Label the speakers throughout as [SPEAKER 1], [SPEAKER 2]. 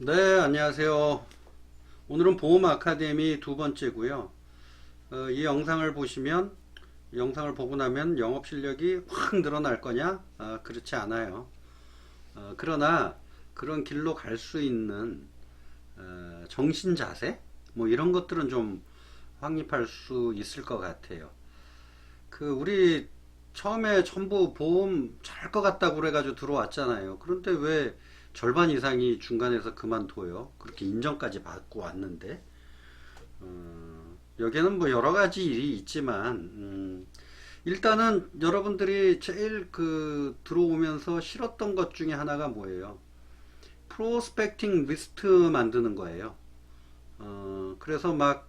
[SPEAKER 1] 네, 안녕하세요. 오늘은 보험 아카데미 두 번째고요. 이 영상을 보시면, 영상을 보고 나면 영업 실력이 확 늘어날 거냐? 그렇지 않아요. 그러나 그런 길로 갈 수 있는 정신 자세? 뭐 이런 것들은 좀 확립할 수 있을 것 같아요. 우리 처음에 전부 보험 잘 것 같다고 그래가지고 들어왔잖아요. 그런데 왜 절반 이상이 중간에서 그만둬요? 그렇게 인정까지 받고 왔는데. 여기에는 뭐 여러 가지 일이 있지만, 일단은 여러분들이 제일 들어오면서 싫었던 것 중에 하나가 뭐예요? 프로스펙팅 리스트 만드는 거예요. 그래서 막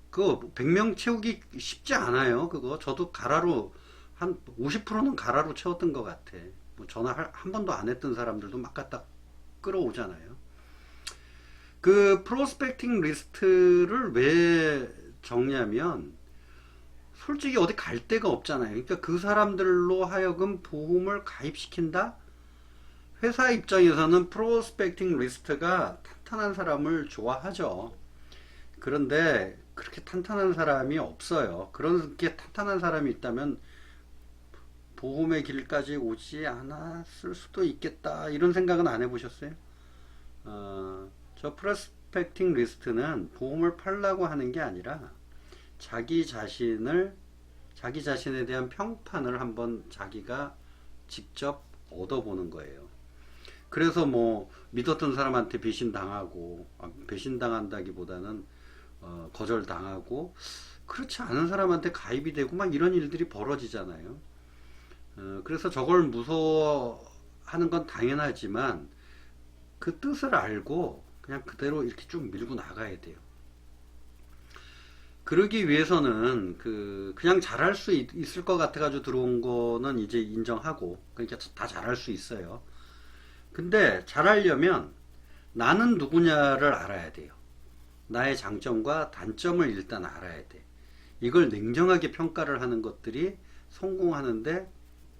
[SPEAKER 1] 그거 100명 채우기 쉽지 않아요. 그거 저도 가라로 한 50%는 가라로 채웠던 것 같아. 뭐 전화 한 번도 안 했던 사람들도 막 갖다 끌어오잖아요. 그 프로스펙팅 리스트를 왜 적냐면 솔직히 어디 갈 데가 없잖아요. 그러니까 그 사람들로 하여금 보험을 가입시킨다? 회사 입장에서는 프로스펙팅 리스트가 탄탄한 사람을 좋아하죠. 그런데 그렇게 탄탄한 사람이 없어요. 그렇게 탄탄한 사람이 있다면 보험의 길까지 오지 않았을 수도 있겠다. 이런 생각은 안 해보셨어요? 저 프로스펙팅 리스트는 보험을 팔라고 하는 게 아니라 자기 자신을, 자기 자신에 대한 평판을 한번 자기가 직접 얻어보는 거예요. 그래서 뭐 믿었던 사람한테 배신당하고, 배신당한다기보다는 거절당하고, 그렇지 않은 사람한테 가입이 되고 막 이런 일들이 벌어지잖아요. 그래서 저걸 무서워하는 건 당연하지만 그 뜻을 알고 그냥 그대로 이렇게 쭉 밀고 나가야 돼요. 그러기 위해서는 그냥 잘할 수 있을 것 같아가지고 들어온 거는 이제 인정하고, 그러니까 다 잘할 수 있어요. 근데 잘하려면 나는 누구냐를 알아야 돼요. 나의 장점과 단점을 일단 알아야 돼. 이걸 냉정하게 평가를 하는 것들이 성공하는데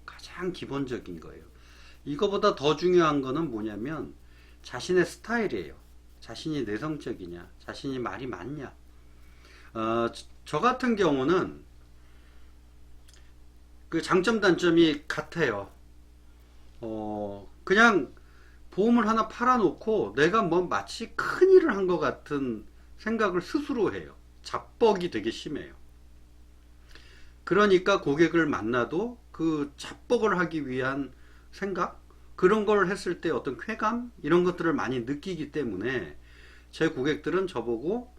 [SPEAKER 1] 가장 기본적인 거예요. 이거보다 더 중요한 거는 뭐냐면 자신의 스타일이에요. 자신이 내성적이냐, 자신이 말이 많냐. 저 같은 경우는 그 장점 단점이 같아요. 그냥 보험을 하나 팔아놓고 내가 뭐 마치 큰 일을 한 것 같은 생각을 스스로 해요. 자뻑이 되게 심해요. 그러니까 고객을 만나도 그 자뻑을 하기 위한 생각? 그런 걸 했을 때 어떤 쾌감? 이런 것들을 많이 느끼기 때문에 제 고객들은 저보고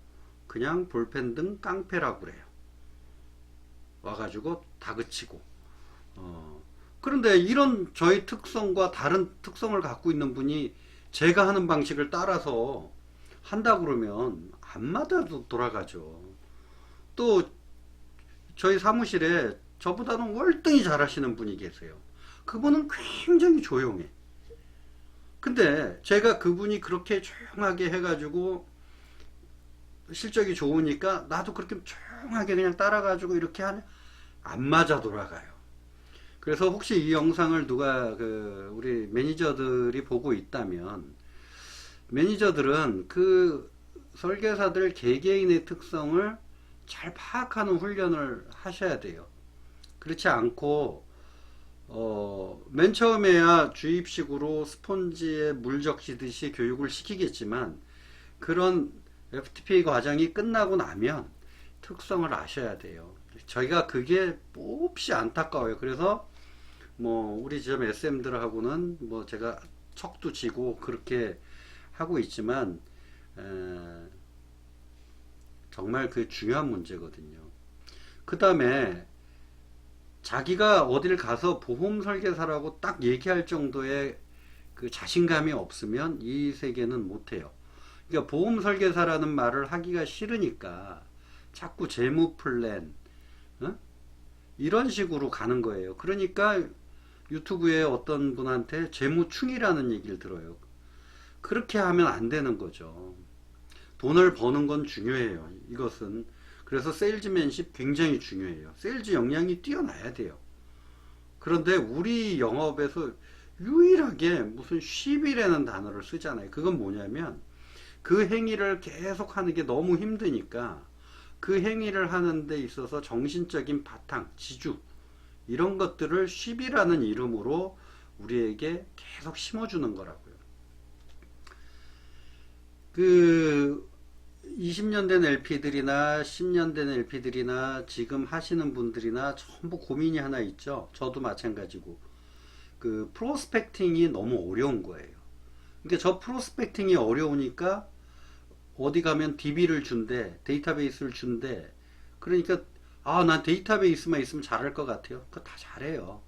[SPEAKER 1] 그냥 볼펜 등 깡패라고 그래요. 와가지고 다그치고. 그런데 이런 저희 특성과 다른 특성을 갖고 있는 분이 제가 하는 방식을 따라서 한다 그러면 안마다도 돌아가죠. 또 저희 사무실에 저보다는 월등히 잘하시는 분이 계세요. 그분은 굉장히 조용해. 근데 제가 그분이 그렇게 조용하게 해가지고 실적이 좋으니까 나도 그렇게 조용하게 그냥 따라가지고 이렇게 하면 안 맞아 돌아가요. 그래서 혹시 이 영상을 누가 우리 매니저들이 보고 있다면 매니저들은 그 설계사들 개개인의 특성을 잘 파악하는 훈련을 하셔야 돼요. 그렇지 않고 맨 처음에야 주입식으로 스폰지에 물 적시듯이 교육을 시키겠지만 그런 FTPA 과정이 끝나고 나면 특성을 아셔야 돼요. 저희가 그게 몹시 안타까워요. 그래서 뭐 우리 지점 SM들하고는 뭐 제가 척도 지고 그렇게 하고 있지만 에, 정말 그 중요한 문제거든요. 그 다음에 자기가 어딜 가서 보험 설계사라고 딱 얘기할 정도의 그 자신감이 없으면 이 세계는 못해요. 그러니까 보험 설계사라는 말을 하기가 싫으니까 자꾸 재무 플랜, 어? 이런 식으로 가는 거예요. 그러니까 유튜브에 어떤 분한테 재무충이라는 얘기를 들어요. 그렇게 하면 안 되는 거죠. 돈을 버는 건 중요해요. 이것은. 그래서 세일즈맨십 굉장히 중요해요. 세일즈 역량이 뛰어나야 돼요. 그런데 우리 영업에서 유일하게 무슨 쉽이라는 단어를 쓰잖아요. 그건 뭐냐면 그 행위를 계속 하는 게 너무 힘드니까 그 행위를 하는 데 있어서 정신적인 바탕, 지주 이런 것들을 쉽이라는 이름으로 우리에게 계속 심어주는 거라고요. 그 20년 된 LP들이나 10년 된 LP들이나 지금 하시는 분들이나 전부 고민이 하나 있죠. 저도 마찬가지고. 그 프로스펙팅이 너무 어려운 거예요. 그러니까 저 프로스펙팅이 어려우니까 어디 가면 DB를 준대, 데이터베이스를 준대. 그러니까 아, 난 데이터베이스만 있으면 잘할 것 같아요. 그거 다 잘해요.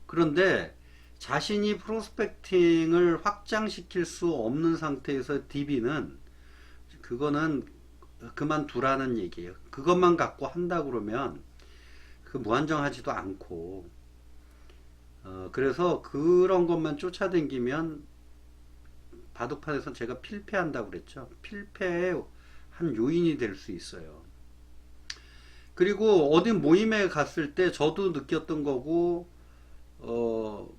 [SPEAKER 1] 그런데 자신이 프로스펙팅을 확장시킬 수 없는 상태에서 DB는 그거는 그만두라는 얘기예요. 그것만 갖고 한다 그러면 그 무한정하지도 않고 그래서 그런 것만 쫓아다니면 바둑판에서 제가 필패한다고 그랬죠. 필패의 한 요인이 될 수 있어요. 그리고 어디 모임에 갔을 때 저도 느꼈던 거고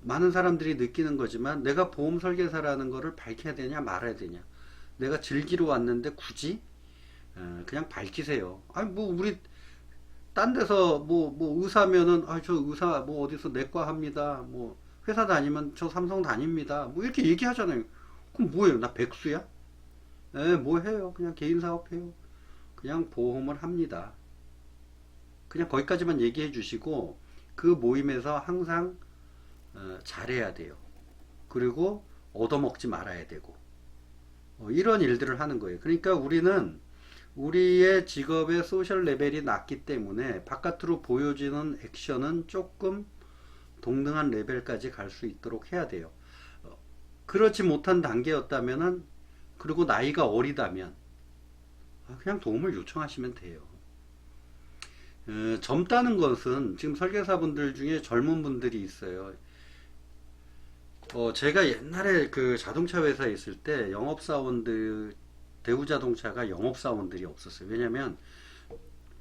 [SPEAKER 1] 많은 사람들이 느끼는 거지만 내가 보험 설계사라는 거를 밝혀야 되냐 말아야 되냐. 내가 즐기러 왔는데 굳이 그냥 밝히세요. 아니 뭐 우리 딴 데서 뭐 의사면은 아 저 의사 뭐 어디서 내과 합니다. 뭐 회사 다니면 저 삼성 다닙니다. 뭐 이렇게 얘기하잖아요. 그럼 뭐예요? 나 백수야? 뭐 해요? 그냥 개인 사업해요. 그냥 보험을 합니다. 그냥 거기까지만 얘기해 주시고 그 모임에서 항상 잘해야 돼요. 그리고 얻어먹지 말아야 되고 이런 일들을 하는 거예요. 그러니까 우리는 우리의 직업의 소셜 레벨이 낮기 때문에 바깥으로 보여지는 액션은 조금 동등한 레벨까지 갈 수 있도록 해야 돼요. 그렇지 못한 단계였다면은 그리고 나이가 어리다면 그냥 도움을 요청하시면 돼요. 젊다는 것은 지금 설계사분들 중에 젊은 분들이 있어요. 제가 옛날에 그 자동차 회사에 있을 때 영업사원들, 대우자동차가 영업사원들이 없었어요. 왜냐면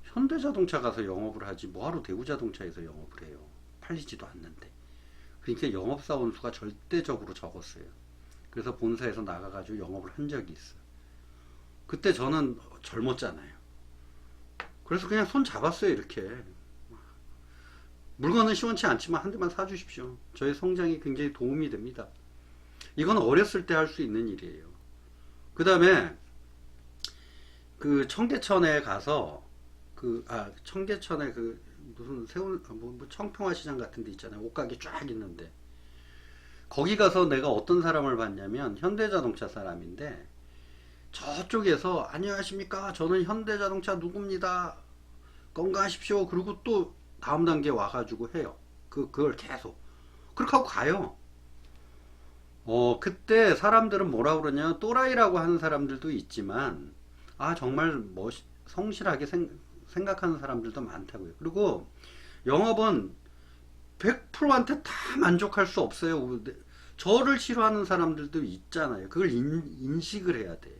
[SPEAKER 1] 현대자동차 가서 영업을 하지 뭐하러 대우자동차에서 영업을 해요. 팔리지도 않는데. 그러니까 영업사원 수가 절대적으로 적었어요. 그래서 본사에서 나가가지고 영업을 한 적이 있어요. 그때 저는 젊었잖아요. 그래서 그냥 손 잡았어요, 이렇게. 물건은 시원치 않지만 한 대만 사주십시오. 저의 성장이 굉장히 도움이 됩니다. 이건 어렸을 때 할 수 있는 일이에요. 그 다음에 그 청계천에 가서 청계천에 그 무슨 세운 뭐 청평화 시장 같은 데 있잖아요. 옷가게 쫙 있는데 거기 가서 내가 어떤 사람을 봤냐면 현대자동차 사람인데 저쪽에서 안녕하십니까 저는 현대자동차 누굽니다 건강하십시오 그리고 또 다음 단계 와가지고 해요. 그걸 계속 그렇게 하고 가요. 그때 사람들은 뭐라 그러냐 또라이라고 하는 사람들도 있지만 정말 성실하게 생각하는 사람들도 많다고요. 그리고 영업은 100%한테 다 만족할 수 없어요. 저를 싫어하는 사람들도 있잖아요. 그걸 인식을 해야 돼.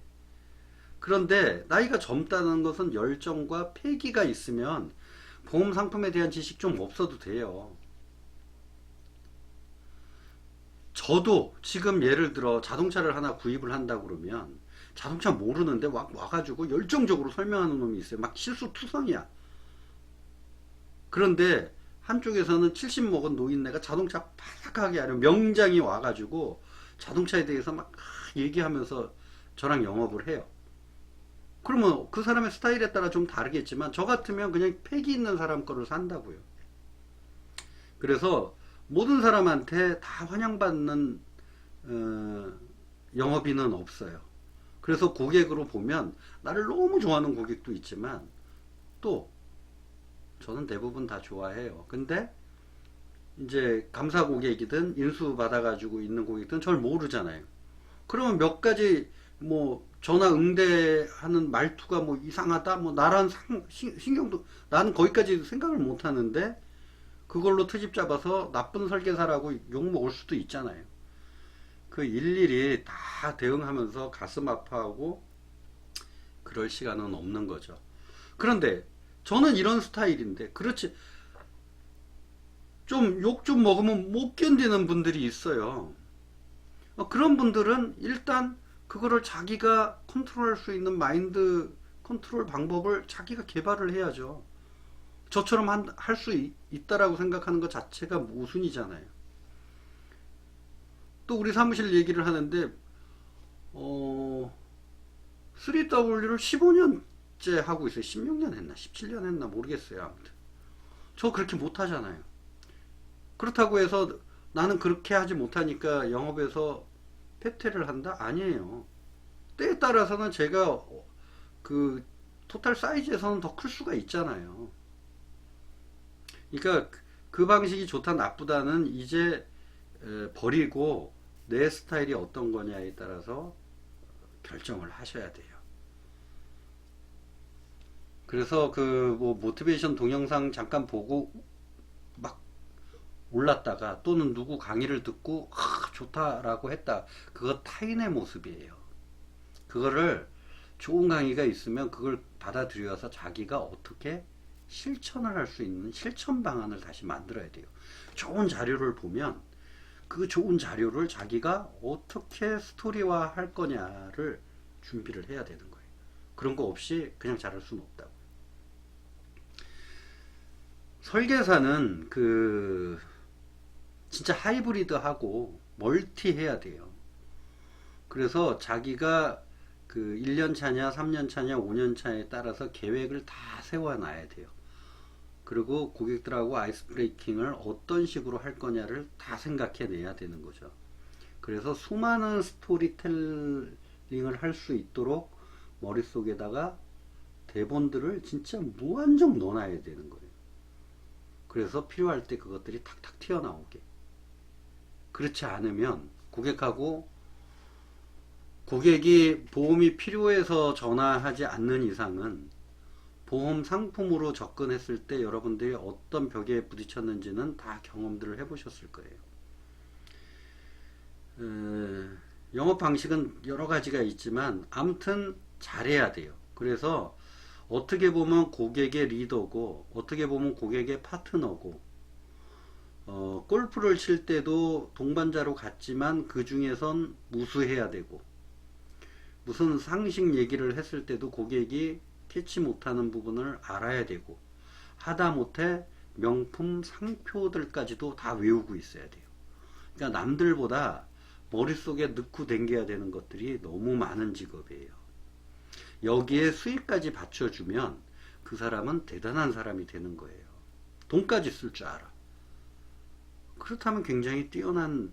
[SPEAKER 1] 그런데 나이가 젊다는 것은 열정과 패기가 있으면 보험 상품에 대한 지식 좀 없어도 돼요. 저도 지금 예를 들어 자동차를 하나 구입을 한다 그러면 자동차 모르는데 와가지고 열정적으로 설명하는 놈이 있어요. 막 실수투성이야. 그런데 한쪽에서는 70 먹은 노인네가 자동차 파삭하게 하려 명장이 와가지고 자동차에 대해서 막 얘기하면서 저랑 영업을 해요. 그러면 그 사람의 스타일에 따라 좀 다르겠지만 저 같으면 그냥 패기 있는 사람 거를 산다고요. 그래서 모든 사람한테 다 환영받는 영업인은 없어요. 그래서 고객으로 보면 나를 너무 좋아하는 고객도 있지만 또 저는 대부분 다 좋아해요. 근데 이제 감사 고객이든 인수 받아가지고 있는 고객들은 절 모르잖아요. 그러면 몇 가지 뭐 전화 응대하는 말투가 뭐 이상하다 뭐 나란 신경도 나는 거기까지 생각을 못 하는데 그걸로 트집 잡아서 나쁜 설계사라고 욕 먹을 수도 있잖아요. 그 일일이 다 대응하면서 가슴 아파하고 그럴 시간은 없는 거죠. 그런데 저는 이런 스타일인데 그렇지 좀 욕 좀 먹으면 못 견디는 분들이 있어요. 그런 분들은 일단 그거를 자기가 컨트롤할 수 있는 마인드 컨트롤 방법을 자기가 개발을 해야죠. 저처럼 할 수 있다라고 생각하는 것 자체가 모순이잖아요. 또 우리 사무실 얘기를 하는데 3W를 15년째 하고 있어요. 16년 했나 17년 했나 모르겠어요. 아무튼 저 그렇게 못하잖아요. 그렇다고 해서 나는 그렇게 하지 못하니까 영업에서 패퇴를 한다? 아니에요. 때에 따라서는 제가 그 토탈 사이즈에서는 더 클 수가 있잖아요. 그러니까 그 방식이 좋다 나쁘다는 이제 버리고 내 스타일이 어떤 거냐에 따라서 결정을 하셔야 돼요. 그래서 그 뭐 모티베이션 동영상 잠깐 보고 막 올랐다가 또는 누구 강의를 듣고 좋다라고 했다. 그거 타인의 모습이에요. 그거를 좋은 강의가 있으면 그걸 받아들여서 자기가 어떻게 실천을 할 수 있는 실천 방안을 다시 만들어야 돼요. 좋은 자료를 보면 그 좋은 자료를 자기가 어떻게 스토리화 할 거냐를 준비를 해야 되는 거예요. 그런 거 없이 그냥 잘할 수는 없다고. 설계사는 그 진짜 하이브리드하고 멀티 해야 돼요. 그래서 자기가 그 1년 차냐 3년 차냐 5년 차에 따라서 계획을 다 세워놔야 돼요. 그리고 고객들하고 아이스 브레이킹을 어떤 식으로 할 거냐를 다 생각해 내야 되는 거죠. 그래서 수많은 스토리텔링을 할 수 있도록 머릿속에다가 대본들을 진짜 무한정 넣어놔야 되는 거예요. 그래서 필요할 때 그것들이 탁탁 튀어나오게. 그렇지 않으면 고객이 보험이 필요해서 전화하지 않는 이상은 보험 상품으로 접근했을 때 여러분들이 어떤 벽에 부딪혔는지는 다 경험들을 해보셨을 거예요. 영업 방식은 여러 가지가 있지만 아무튼 잘해야 돼요. 그래서 어떻게 보면 고객의 리더고 어떻게 보면 고객의 파트너고 골프를 칠 때도 동반자로 갔지만 그 중에선 무수해야 되고 무슨 상식 얘기를 했을 때도 고객이 캐치 못하는 부분을 알아야 되고 하다못해 명품 상표들까지도 다 외우고 있어야 돼요. 그러니까 남들보다 머릿속에 넣고 댕겨야 되는 것들이 너무 많은 직업이에요. 여기에 수익까지 받쳐주면 그 사람은 대단한 사람이 되는 거예요. 돈까지 쓸 줄 알아. 그렇다면 굉장히 뛰어난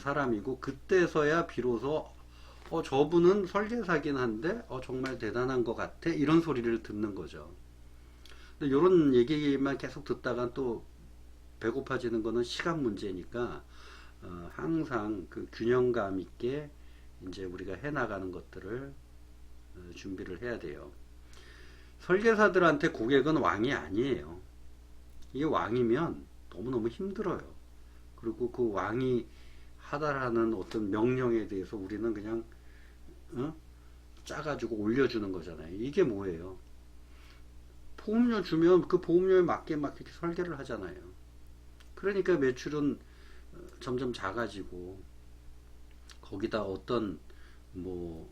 [SPEAKER 1] 사람이고 그때서야 비로소 저분은 설계사긴 한데 정말 대단한 것 같아 이런 소리를 듣는 거죠. 근데 이런 얘기만 계속 듣다가 또 배고파지는 거는 시간 문제니까 항상 그 균형감 있게 이제 우리가 해나가는 것들을 준비를 해야 돼요. 설계사들한테 고객은 왕이 아니에요. 이게 왕이면 너무너무 힘들어요. 그리고 그 왕이 하달하는 어떤 명령에 대해서 우리는 그냥 짜가지고 올려주는 거잖아요. 이게 뭐예요? 보험료 주면 그 보험료에 맞게 막 이렇게 설계를 하잖아요. 그러니까 매출은 점점 작아지고 거기다 어떤 뭐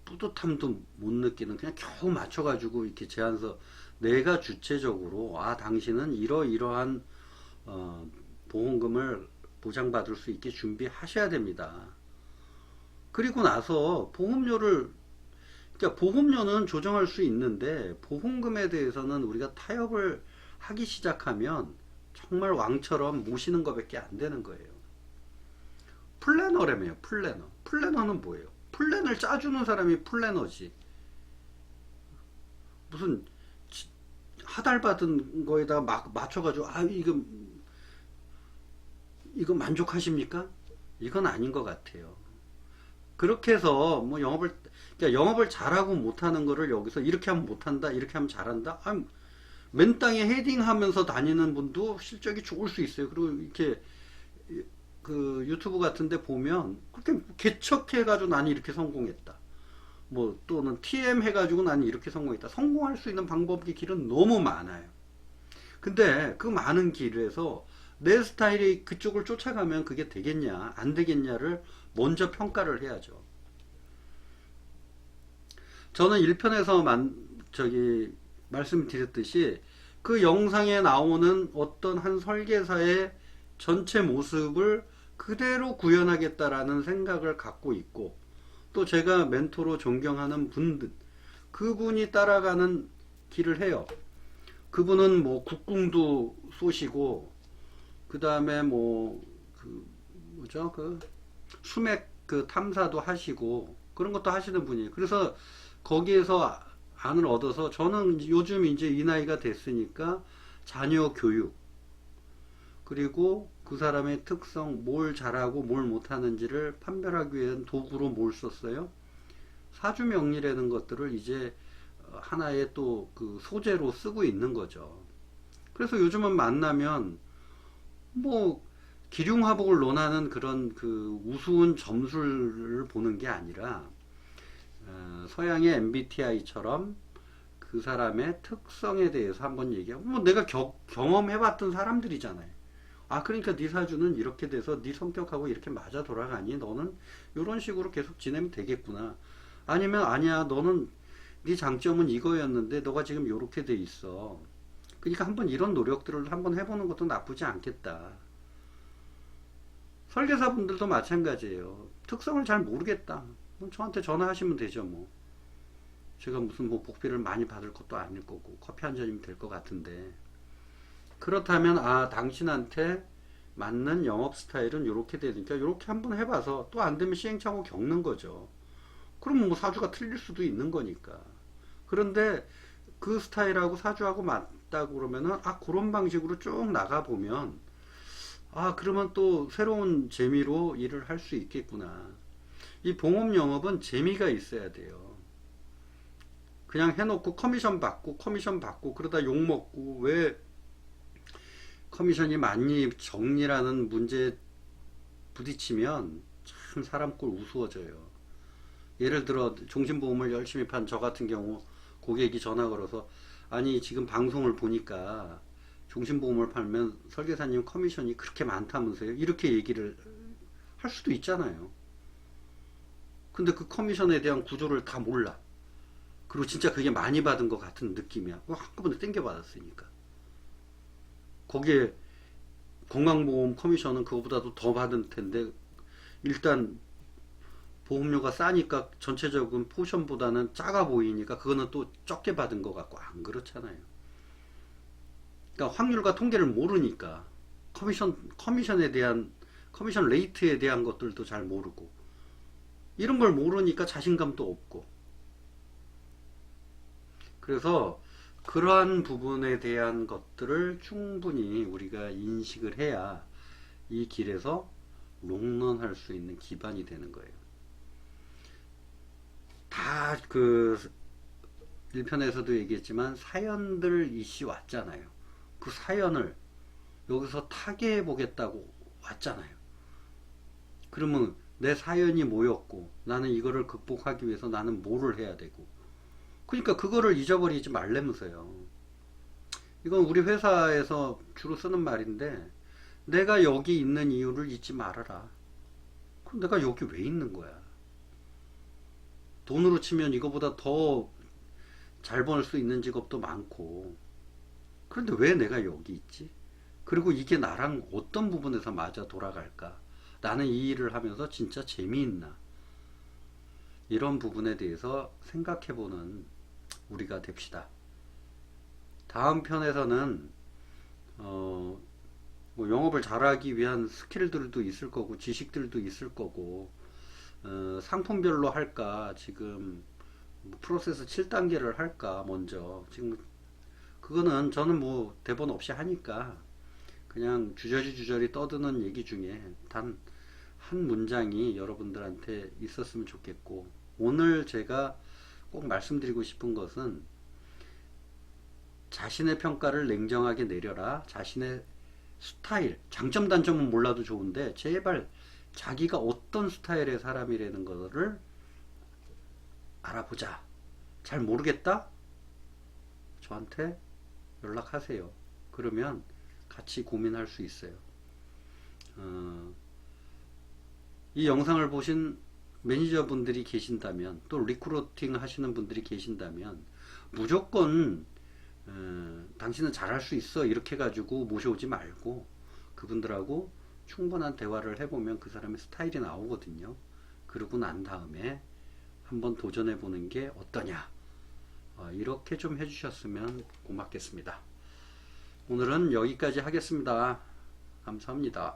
[SPEAKER 1] 뿌듯함도 못 느끼는 그냥 겨우 맞춰가지고 이렇게 제안서 내가 주체적으로 당신은 이러이러한 보험금을 보장받을 수 있게 준비하셔야 됩니다. 그리고 나서 그러니까 보험료는 조정할 수 있는데 보험금에 대해서는 우리가 타협을 하기 시작하면 정말 왕처럼 모시는 것밖에 안 되는 거예요. 플래너라며요. 플래너는 뭐예요? 플랜을 짜주는 사람이 플래너지. 무슨 하달받은 거에다가 막 맞춰가지고 이거 만족하십니까? 이건 아닌 것 같아요. 그렇게 해서 뭐 그러니까 영업을 잘하고 못하는 거를 여기서 이렇게 하면 못한다, 이렇게 하면 잘한다. 맨 땅에 헤딩하면서 다니는 분도 실적이 좋을 수 있어요. 그리고 이렇게 그 유튜브 같은데 보면 그렇게 개척해가지고 나는 이렇게 성공했다. 뭐 또는 TM 해가지고 나는 이렇게 성공했다. 성공할 수 있는 방법의 길은 너무 많아요. 근데 그 많은 길에서 내 스타일이 그쪽을 쫓아가면 그게 되겠냐, 안 되겠냐를 먼저 평가를 해야죠. 저는 1편에서 말씀드렸듯이 그 영상에 나오는 어떤 한 설계사의 전체 모습을 그대로 구현하겠다라는 생각을 갖고 있고, 또 제가 멘토로 존경하는 분들, 그분이 따라가는 길을 해요. 그분은 뭐 국궁도 쏘시고, 그 다음에 뭐죠, 수맥 탐사도 하시고 그런 것도 하시는 분이에요. 그래서 거기에서 안을 얻어서, 저는 요즘 이제 이 나이가 됐으니까 자녀 교육, 그리고 그 사람의 특성, 뭘 잘하고 뭘 못하는지를 판별하기 위한 도구로 뭘 썼어요? 사주명리라는 것들을 이제 하나의 또 그 소재로 쓰고 있는 거죠. 그래서 요즘은 만나면 뭐 기륭화복을 논하는 그런 그 우스운 점수를 보는 게 아니라, 서양의 MBTI처럼 그 사람의 특성에 대해서 한번 얘기하고, 뭐 내가 경험해봤던 사람들이잖아요. 아, 그러니까 네 사주는 이렇게 돼서 네 성격하고 이렇게 맞아 돌아가니 너는 이런 식으로 계속 지내면 되겠구나. 아니면 아니야, 너는 네 장점은 이거였는데 너가 지금 이렇게 돼 있어. 그러니까 한번 이런 노력들을 한번 해보는 것도 나쁘지 않겠다. 설계사분들도 마찬가지예요. 특성을 잘 모르겠다, 저한테 전화하시면 되죠. 뭐 제가 무슨 뭐 복비를 많이 받을 것도 아닐 거고 커피 한 잔이면 될 것 같은데, 그렇다면 아, 당신한테 맞는 영업 스타일은 이렇게 되니까 이렇게 한번 해봐서 또 안 되면 시행착오 겪는 거죠. 그럼 뭐 사주가 틀릴 수도 있는 거니까. 그런데 그 스타일하고 사주하고 맞다고 그러면은, 아, 그런 방식으로 쭉 나가보면, 아, 그러면 또 새로운 재미로 일을 할 수 있겠구나. 이 봉업 영업은 재미가 있어야 돼요. 그냥 해놓고 커미션 받고 그러다 욕먹고, 왜 커미션이 많니 적니라는 문제에 부딪히면 참 사람 꼴 우스워져요. 예를 들어 종신보험을 열심히 판 저 같은 경우, 고객이 전화 걸어서 아니 지금 방송을 보니까 종신보험을 팔면 설계사님 커미션이 그렇게 많다면서요, 이렇게 얘기를 할 수도 있잖아요. 근데 그 커미션에 대한 구조를 다 몰라. 그리고 진짜 그게 많이 받은 것 같은 느낌이야. 한꺼번에 땡겨 받았으니까. 거기에 건강보험 커미션은 그거보다도 더 받을 텐데, 일단 보험료가 싸니까 전체적인 포션보다는 작아 보이니까 그거는 또 적게 받은 것 같고, 안 그렇잖아요. 그러니까 확률과 통계를 모르니까 커미션에 대한, 커미션 레이트에 대한 것들도 잘 모르고, 이런 걸 모르니까 자신감도 없고. 그래서 그러한 부분에 대한 것들을 충분히 우리가 인식을 해야 이 길에서 롱런할 수 있는 기반이 되는 거예요. 다 1편에서도 얘기했지만 사연들 이슈 왔잖아요. 그 사연을 여기서 타개해 보겠다고 왔잖아요. 그러면 내 사연이 뭐였고, 나는 이거를 극복하기 위해서 나는 뭐를 해야 되고, 그러니까 그거를 잊어버리지 말라면서요. 이건 우리 회사에서 주로 쓰는 말인데, 내가 여기 있는 이유를 잊지 말아라. 그럼 내가 여기 왜 있는 거야? 돈으로 치면 이거보다 더 잘 벌 수 있는 직업도 많고, 그런데 왜 내가 여기 있지? 그리고 이게 나랑 어떤 부분에서 맞아 돌아갈까? 나는 이 일을 하면서 진짜 재미있나? 이런 부분에 대해서 생각해보는 우리가 됩시다. 다음 편에서는 뭐 영업을 잘하기 위한 스킬들도 있을 거고 지식들도 있을 거고, 상품별로 할까, 지금 뭐 프로세스 7단계를 할까, 먼저 지금 그거는 저는 뭐 대본 없이 하니까 그냥 주저리 떠드는 얘기 중에 단 한 문장이 여러분들한테 있었으면 좋겠고, 오늘 제가 꼭 말씀드리고 싶은 것은, 자신의 평가를 냉정하게 내려라. 자신의 스타일, 장점 단점은 몰라도 좋은데 제발 자기가 어떤 스타일의 사람이라는 것을 알아보자. 잘 모르겠다? 저한테 연락하세요. 그러면 같이 고민할 수 있어요. 이 영상을 보신 매니저분들이 계신다면, 또 리크루팅 하시는 분들이 계신다면 무조건 당신은 잘할 수 있어 이렇게 가지고 모셔오지 말고 그분들하고 충분한 대화를 해보면 그 사람의 스타일이 나오거든요. 그러고 난 다음에 한번 도전해 보는 게 어떠냐, 이렇게 좀 해주셨으면 고맙겠습니다. 오늘은 여기까지 하겠습니다. 감사합니다.